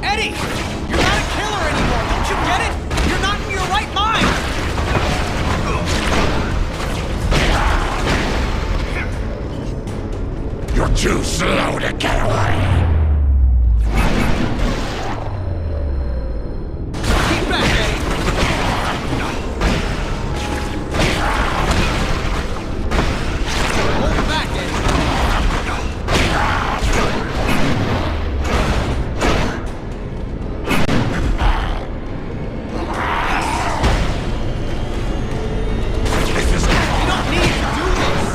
Eddie! You're not a killer anymore, don't you get it? You're not in your right mind! You're too slow to get away! Keep back, Eddie! Hold back, Eddie! You don't need to do this!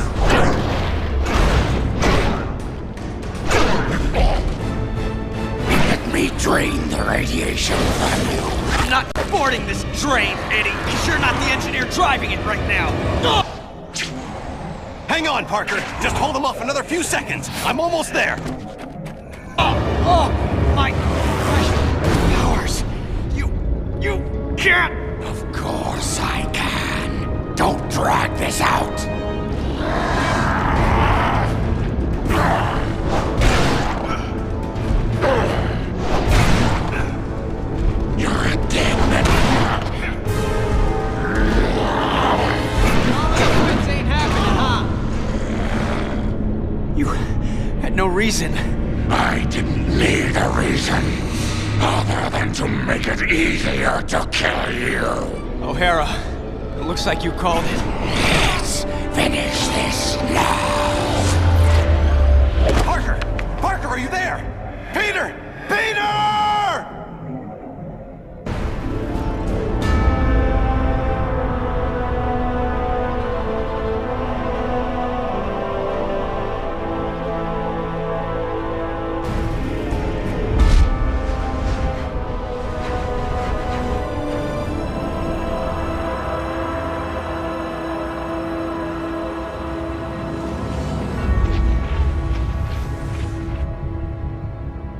Let me drain the radiation from you. I'm not boarding this train, Eddie, because you're not the engineer driving it right now. Hang on, Parker. Just hold them off another few seconds. I'm almost there. Oh, my powers. You can't. Of course I can. Don't drag this out. You're a dead man. This ain't happening, huh? You had no reason. I didn't need a reason, other than to make it easier to kill you. O'Hara, it looks like you called it. Let's finish this now. Parker! Parker, are you there? Peter! Peter!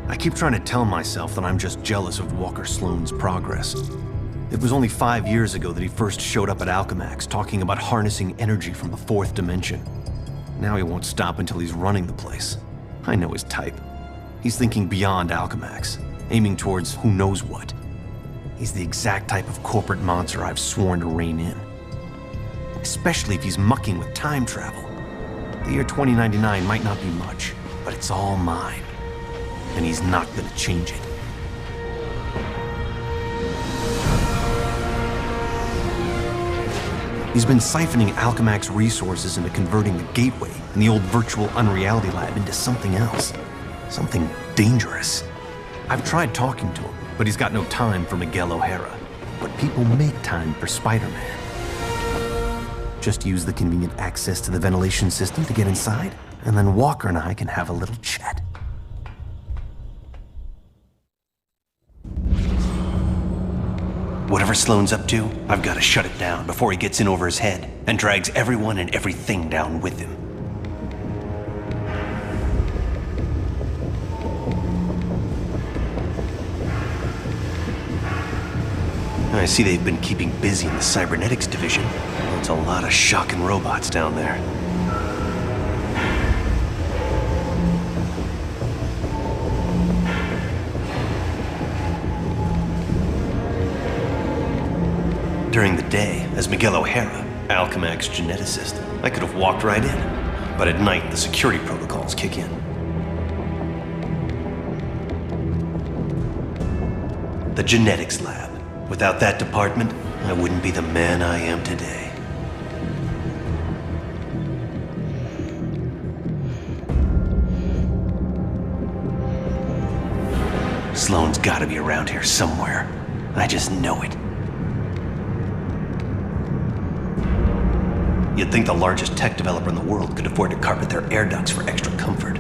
I keep trying to tell myself that I'm just jealous of Walker Sloan's progress. It was only 5 years ago that he first showed up at Alchemax talking about harnessing energy from the fourth dimension. Now he won't stop until he's running the place. I know his type. He's thinking beyond Alchemax, aiming towards who knows what. He's the exact type of corporate monster I've sworn to rein in. Especially if he's mucking with time travel. The year 2099 might not be much, but it's all mine. And he's not gonna change it. He's been siphoning Alchemax resources into converting the Gateway and the old virtual Unreality Lab into something else. Something dangerous. I've tried talking to him, but he's got no time for Miguel O'Hara. But people make time for Spiderman. Just use the convenient access to the ventilation system to get inside, and then Walker and I can have a little chat. Whatever Sloan's up to, I've got to shut it down before he gets in over his head and drags everyone and everything down with him. I see they've been keeping busy in the cybernetics division. That's a lot of shocking robots down there. During the day, as Miguel O'Hara, Alchemax geneticist, I could have walked right in. But at night, the security protocols kick in. The genetics lab. Without that department, I wouldn't be the man I am today. Sloan's gotta be around here somewhere. I just know it. You'd think the largest tech developer in the world could afford to carpet their air ducts for extra comfort.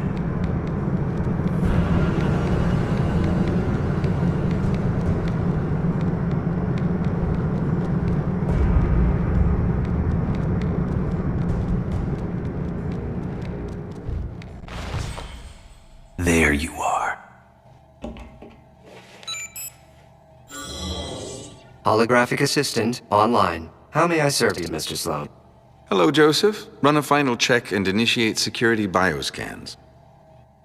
There you are. Holographic assistant online. How may I serve you, Mr. Sloan? Hello, Joseph. Run a final check and initiate security bioscans.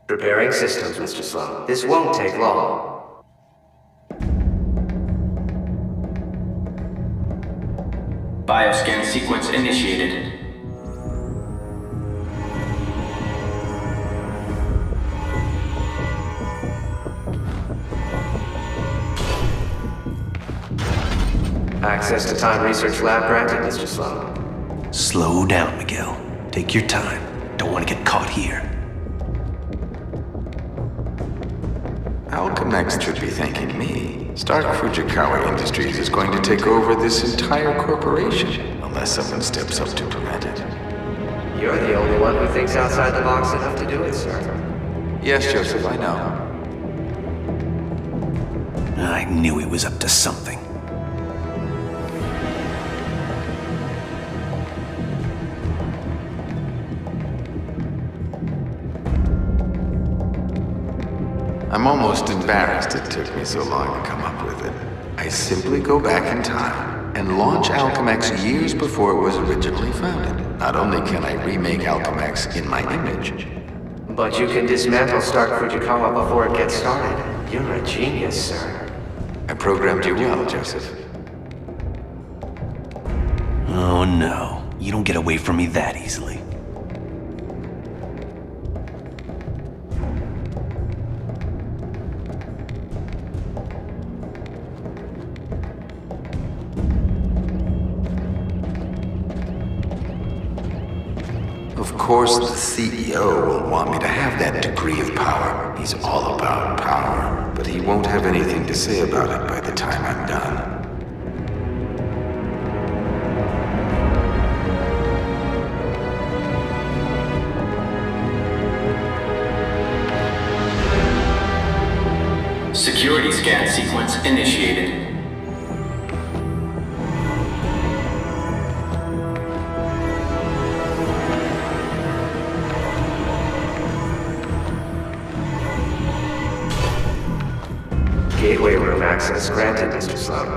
Preparing systems, Mr. Sloan. This won't take long. Bioscan sequence initiated. Access to Time Research Lab granted, Mr. Sloan. Slow down, Miguel. Take your time. Don't want to get caught here. Alchemax should be thanking me. Stark Fujikawa Industries is going to take over this entire corporation, unless someone steps up to prevent it. You're the only one who thinks outside the box enough to do it, sir. Yes, Joseph, I know. I knew he was up to something. I'm almost embarrassed it took me so long to come up with it. I simply go back in time and launch Alchemax years before it was originally founded. Not only can I remake Alchemax in my image, But you can dismantle Stark Fujikawa before it gets started. You're a genius, sir. I programmed you well, Joseph. Oh no, you don't get away from me that easily. Of course, the CEO will want me to have that degree of power. He's all about power, but he won't have anything to say about it by the time I'm done. Security scan sequence initiated. Gateway room access granted, Mr. Sloan.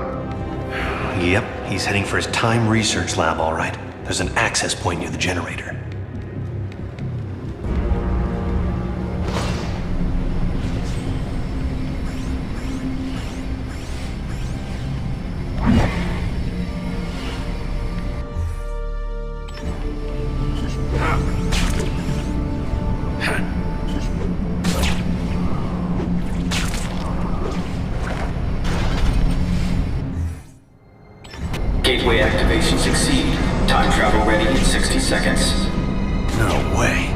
Yep, he's heading for his time research lab, all right. There's an access point near the generator. Gateway activation succeed. Time travel ready in 60 seconds. No way.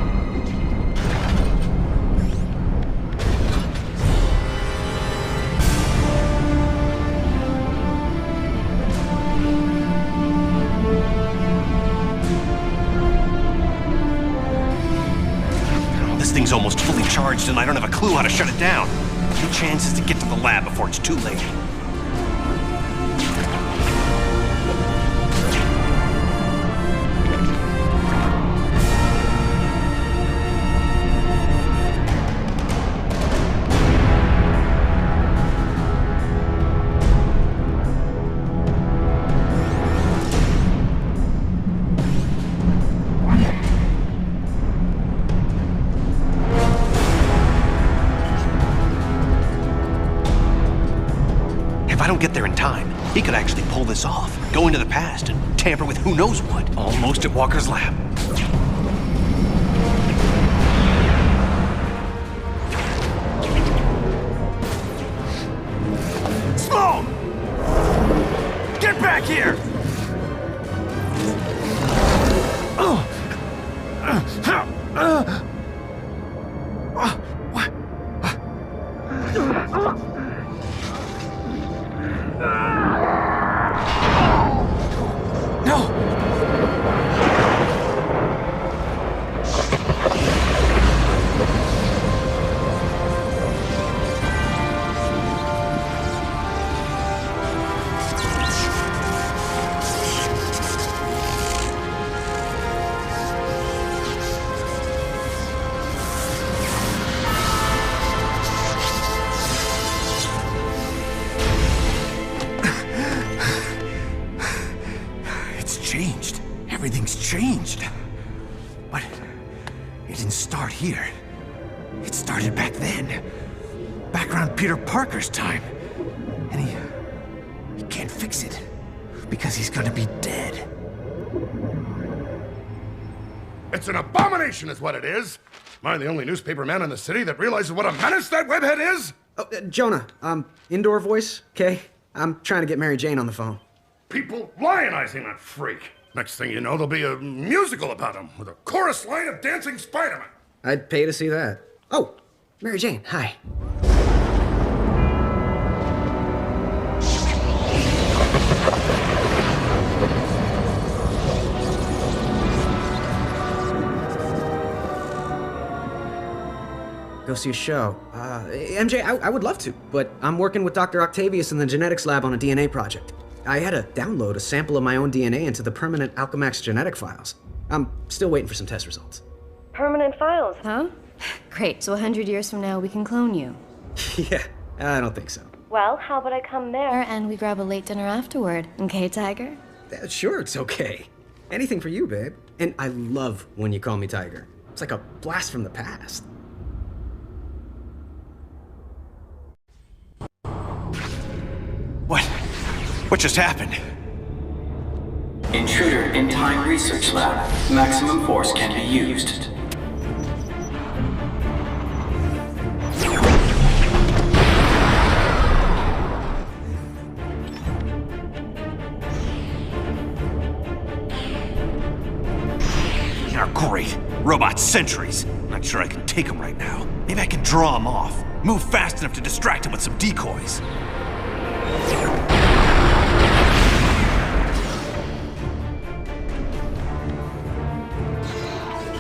Oh, this thing's almost fully charged and I don't have a clue how to shut it down. Any chances to get to the lab before it's too late? If I don't get there in time, he could actually pull this off, go into the past and tamper with who knows what, almost at Walker's lab. Sloan! Get back here! Changed. Everything's changed. But it didn't start here. It started back then. Back around Peter Parker's time. And he can't fix it. Because he's gonna be dead. It's an abomination is what it is. Am I the only newspaper man in the city that realizes what a menace that webhead is? Oh, Jonah, indoor voice, okay? I'm trying to get Mary Jane on the phone. People lionizing that freak. Next thing you know, there'll be a musical about him with a chorus line of dancing Spiderman. I'd pay to see that. Oh, Mary Jane, hi. Go see a show. MJ, I would love to, but I'm working with Dr. Octavius in the genetics lab on a DNA project. I had to download a sample of my own DNA into the permanent Alchemax genetic files. I'm still waiting for some test results. Permanent files, huh? Great, so 100 years from now we can clone you. Yeah, I don't think so. Well, how about I come there and we grab a late dinner afterward, okay, Tiger? Sure, it's okay. Anything for you, babe. And I love when you call me Tiger. It's like a blast from the past. What just happened? Intruder in Time Research Lab. Maximum force can be used. You're great. Robot sentries. Not sure I can take them right now. Maybe I can draw them off. Move fast enough to distract them with some decoys.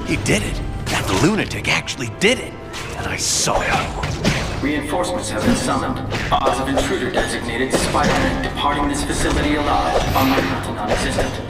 He did it. That lunatic actually did it. And I saw it. Reinforcements have been summoned. Odds of intruder designated Spiderman departing this facility alive are minimal to non-existent.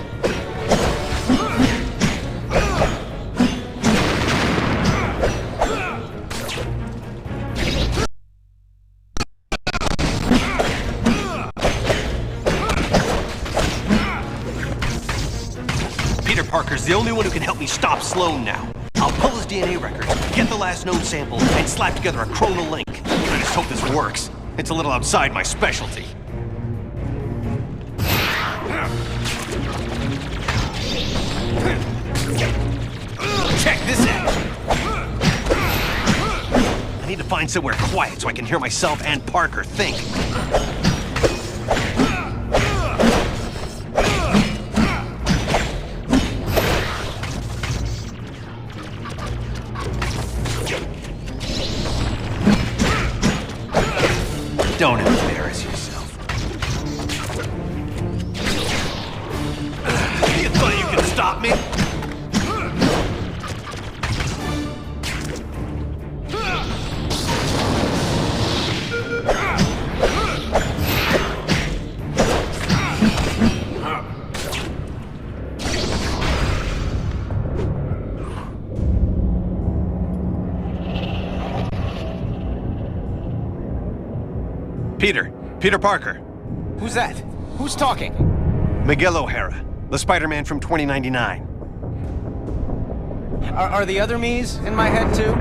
Parker's the only one who can help me stop Sloan now. I'll pull his DNA records, get the last known sample, and slap together a chronal link. I just hope this works. It's a little outside my specialty. Check this out. I need to find somewhere quiet so I can hear myself and Parker think. Don't embarrass yourself. You thought you could stop me? Peter Parker. Who's that? Who's talking? Miguel O'Hara, the Spider-Man from 2099. Are the other me's in my head too?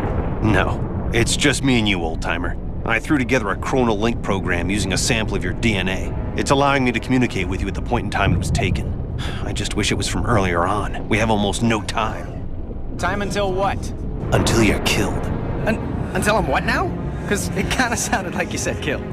No, it's just me and you, old-timer. I threw together a chronal link program using a sample of your DNA. It's allowing me to communicate with you at the point in time it was taken. I just wish it was from earlier on. We have almost no time. Time until what? Until you're killed. Until I'm what now? Because it kind of sounded like you said killed.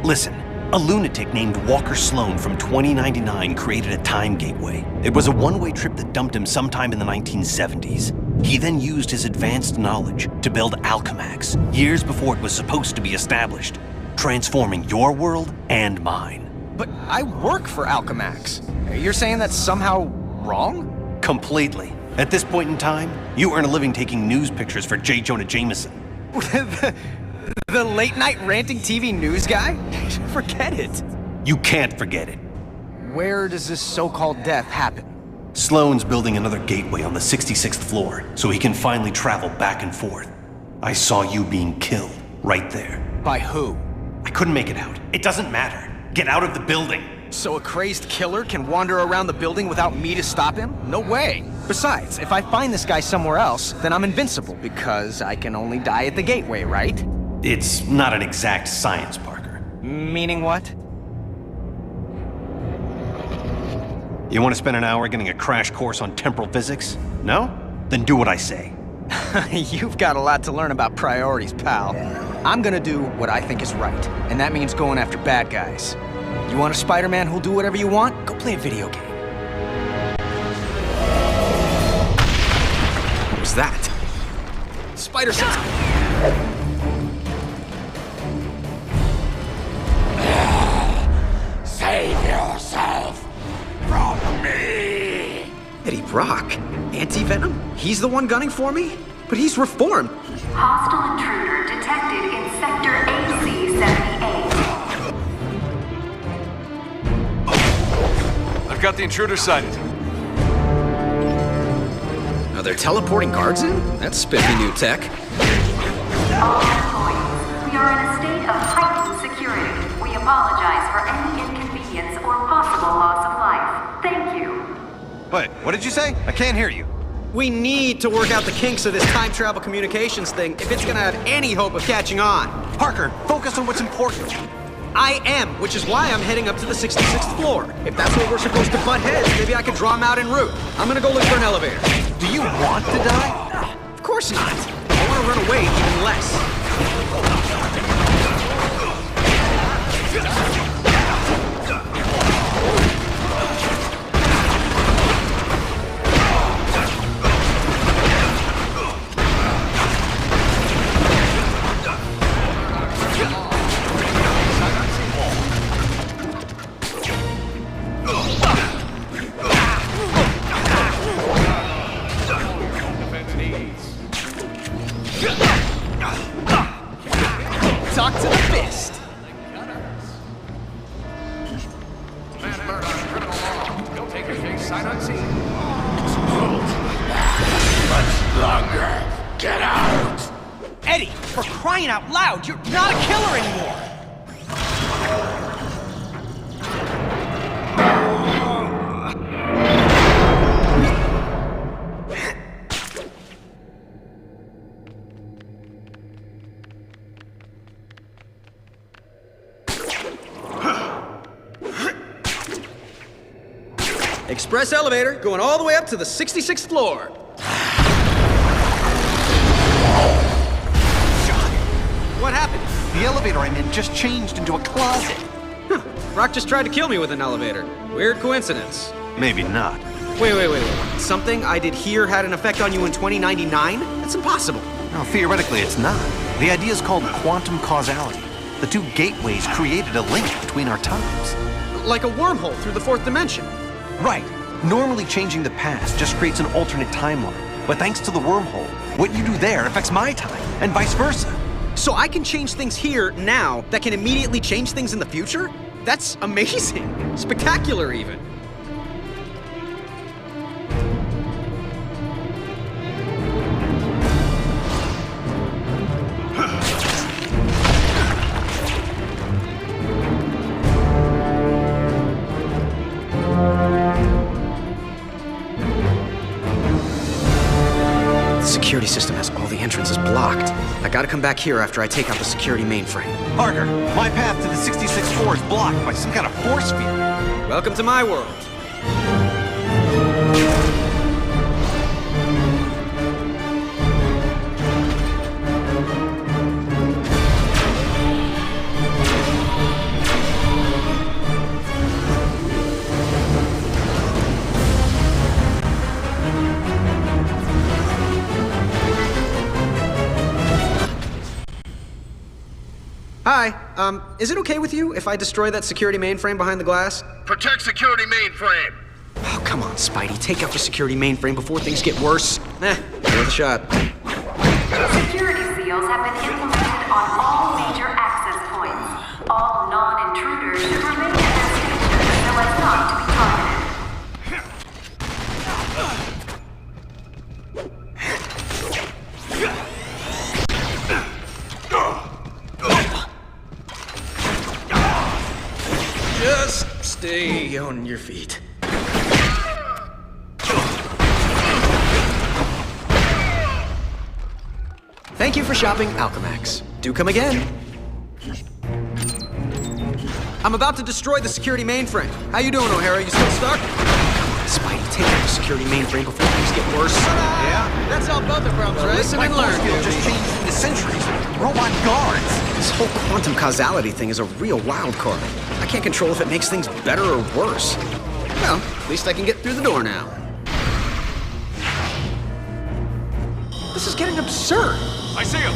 Listen, a lunatic named Walker Sloan from 2099 created a time gateway. It was a one-way trip that dumped him sometime in the 1970s. He then used his advanced knowledge to build Alchemax, years before it was supposed to be established, transforming your world and mine. But I work for Alchemax. You're saying that's somehow wrong? Completely. At this point in time, you earn a living taking news pictures for J. Jonah Jameson. The late-night ranting TV news guy? Forget it. You can't forget it. Where does this so-called death happen? Sloan's building another gateway on the 66th floor, so he can finally travel back and forth. I saw you being killed, right there. By who? I couldn't make it out. It doesn't matter. Get out of the building. So a crazed killer can wander around the building without me to stop him? No way. Besides, if I find this guy somewhere else, then I'm invincible, because I can only die at the gateway, right? It's not an exact science, Parker. Meaning what? You want to spend an hour getting a crash course on temporal physics? No? Then do what I say. You've got a lot to learn about priorities, pal. I'm gonna do what I think is right, and that means going after bad guys. You want a Spider-Man who'll do whatever you want? Go play a video game. What was that? Spider sense. Save yourself from me! Eddie Brock? Anti-Venom? He's the one gunning for me? But he's reformed. Hostile intruder detected in Sector AC-78. I've got the intruder sighted. Are there teleporting guards in? That's spiffy new tech. All employees, we are in a state of heightened security. We apologize for any inconvenience or possible loss of life. Thank you. Wait, what did you say? I can't hear you. We need to work out the kinks of this time travel communications thing if it's gonna have any hope of catching on. Parker, focus on what's important. I am, which is why I'm heading up to the 66th floor. If that's where we're supposed to butt heads, maybe I can draw him out en route. I'm gonna go look for an elevator. Do you want to die? Of course not. I want to run away even less. Talk to the fist. Much longer. Get out! Eddie, for crying out loud, you're not a killer anymore. Express elevator going all the way up to the 66th floor. What happened? The elevator I'm in just changed into a closet. Rock just tried to kill me with an elevator. Weird coincidence. Maybe not. Wait. Something I did here had an effect on you in 2099? That's impossible. No, theoretically it's not. The idea is called quantum causality. The two gateways created a link between our times. Like a wormhole through the fourth dimension. Right. Normally changing the past just creates an alternate timeline. But thanks to the wormhole, what you do there affects my time, and vice versa. So I can change things here, now, that can immediately change things in the future? That's amazing. Spectacular, even. The security system has all the entrances blocked. I gotta come back here after I take out the security mainframe. Parker, my path to the 66th floor is blocked by some kind of force field. Welcome to my world. Hi, is it okay with you if I destroy that security mainframe behind the glass? Protect security mainframe! Oh, come on, Spidey. Take out the security mainframe before things get worse. Worth a shot. Security seals have been implemented on all major access points. All non-intruders should remain at their stations so as not to be targeted. Just stay on your feet. Thank you for shopping, Alchemax. Do come again. I'm about to destroy the security mainframe. How you doing, O'Hara? You still stuck? take out the security mainframe before things get worse. Yeah, that's how both are problems, right? Listen and learn, Field just changed in the centuries. Robot guards. This whole quantum causality thing is a real wild card. I can't control if it makes things better or worse. Well, at least I can get through the door now. This is getting absurd. I see him.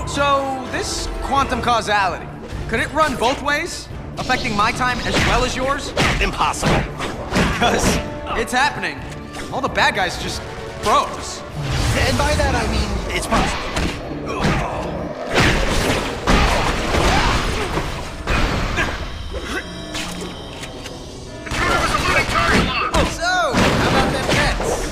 So, this quantum causality, could it run both ways? Affecting my time as well as yours? Impossible. Because it's happening. All the bad guys just froze. And by that I mean it's possible. So, how about them pets?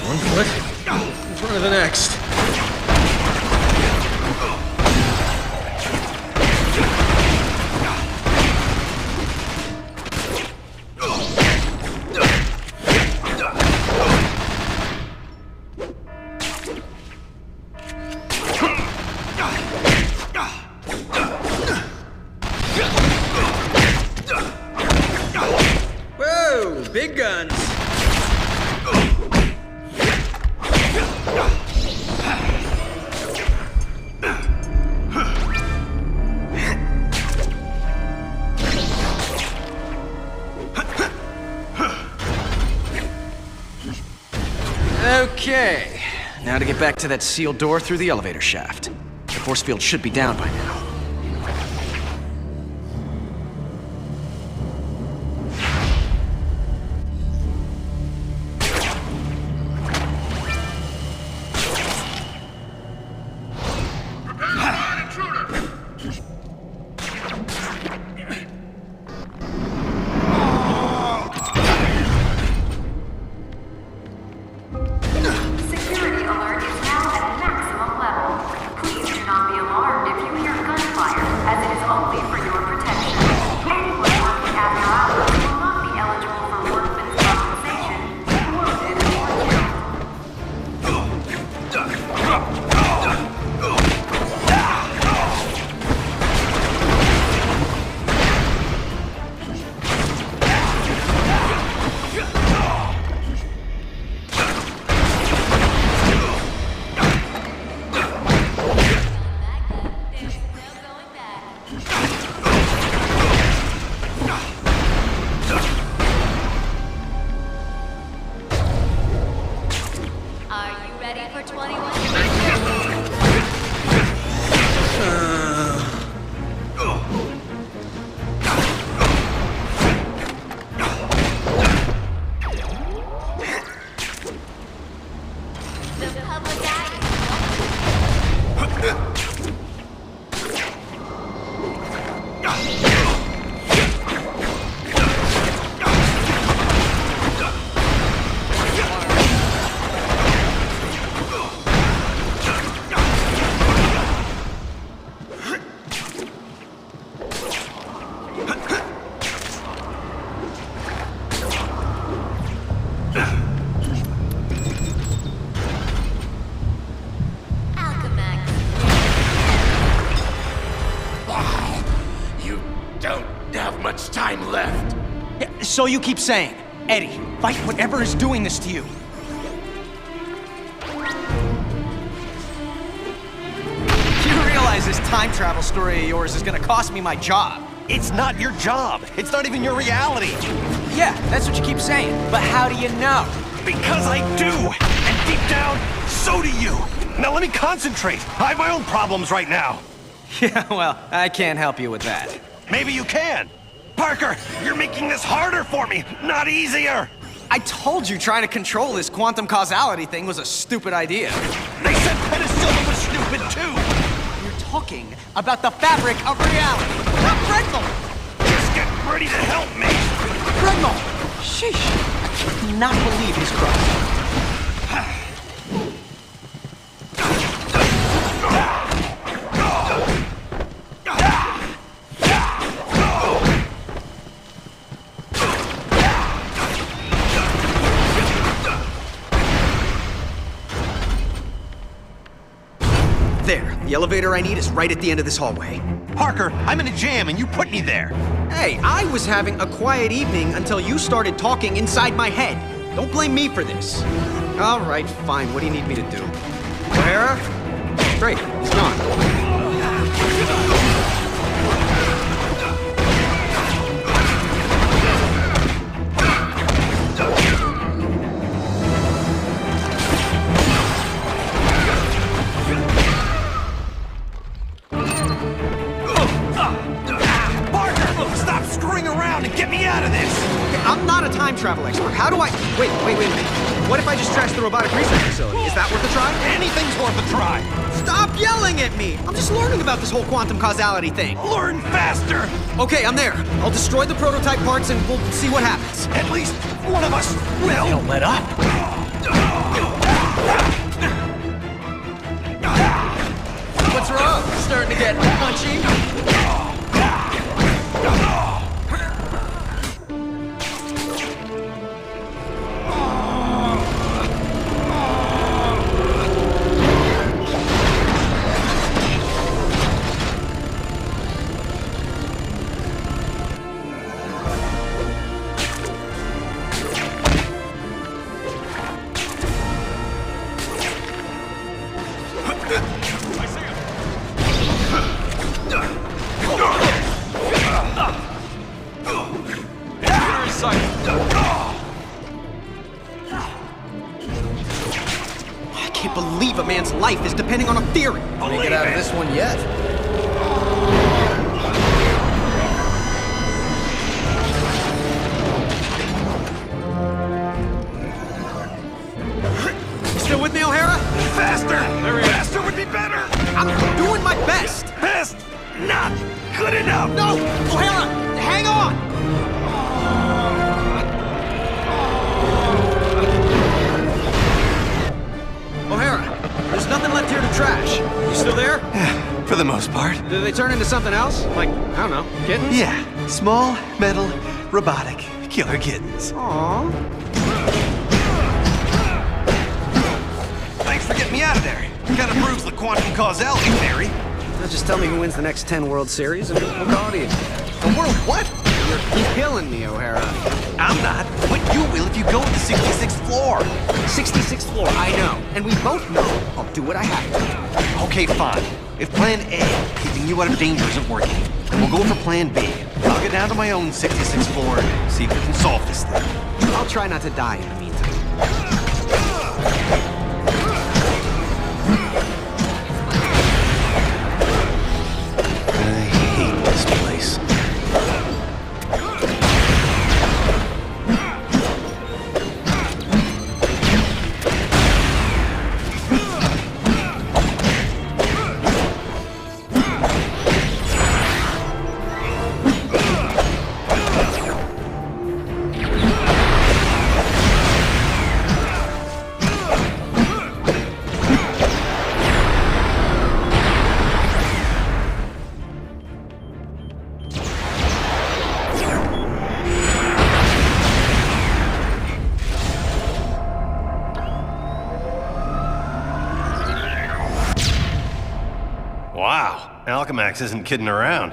One foot in front of the next. Whoa, big guns. Okay, now to get back to that sealed door through the elevator shaft. The force field should be down by now. Security alert is now at maximum level. Please do not be alarmed if you hear gunfire, as it is only for your protection. Anyone working after hours will not be eligible for workman's compensation, wounded or killed. Are you ready for 21? The public eye You don't have much time left. Yeah, so you keep saying, Eddie, fight whatever is doing this to you. You realize this time travel story of yours is gonna cost me my job. It's not your job. It's not even your reality. Yeah, that's what you keep saying. But how do you know? Because I do. And deep down, so do you. Now let me concentrate. I have my own problems right now. Yeah, well, I can't help you with that. Maybe you can. Parker, you're making this harder for me, not easier. I told you trying to control this quantum causality thing was a stupid idea. They said penicillin was stupid too. You're talking about the fabric of reality, not Bredmel. Just get ready to help me. Bredmel! Sheesh. I cannot believe he's crushed. There, the elevator I need is right at the end of this hallway. Parker, I'm in a jam and you put me there. Hey, I was having a quiet evening until you started talking inside my head. Don't blame me for this. All right, fine. What do you need me to do? O'Hara? Great, he's gone. Get me out of this! I'm not a time travel expert. How do I... Wait a minute. What if I just trash the robotic research facility? Is that worth a try? Anything's worth a try! Stop yelling at me! I'm just learning about this whole quantum causality thing. Learn faster! Okay, I'm there. I'll destroy the prototype parts and we'll see what happens. At least one of us will! Don't let up. What's wrong? Starting to get punchy? I can't believe a man's life is depending on a theory. Can't get out of this one yet. You still with me, O'Hara? Faster! Faster would be better! I'm doing my best! Best! Not good enough! No! O'Hara! Hang on! O'Hara, there's nothing left here to trash. You still there? Yeah, for the most part. Did they turn into something else? Like, I don't know, kittens? Yeah, small, metal, robotic, killer kittens. Aww. Thanks for getting me out of there. Kinda proves the quantum causality theory. Now just tell me who wins the next 10 World Series and we'll call it even. The world what? You're killing me, O'Hara. I'm not, but you will if you go to the 66th floor. 66th floor, I know. And we both know I'll do what I have to. Okay, fine. If plan A, keeping you out of danger, isn't working, then we'll go for plan B. I'll get down to my own 66th floor and see if we can solve this thing. I'll try not to die in the meantime. I hate this place. Wow, Alchemax isn't kidding around.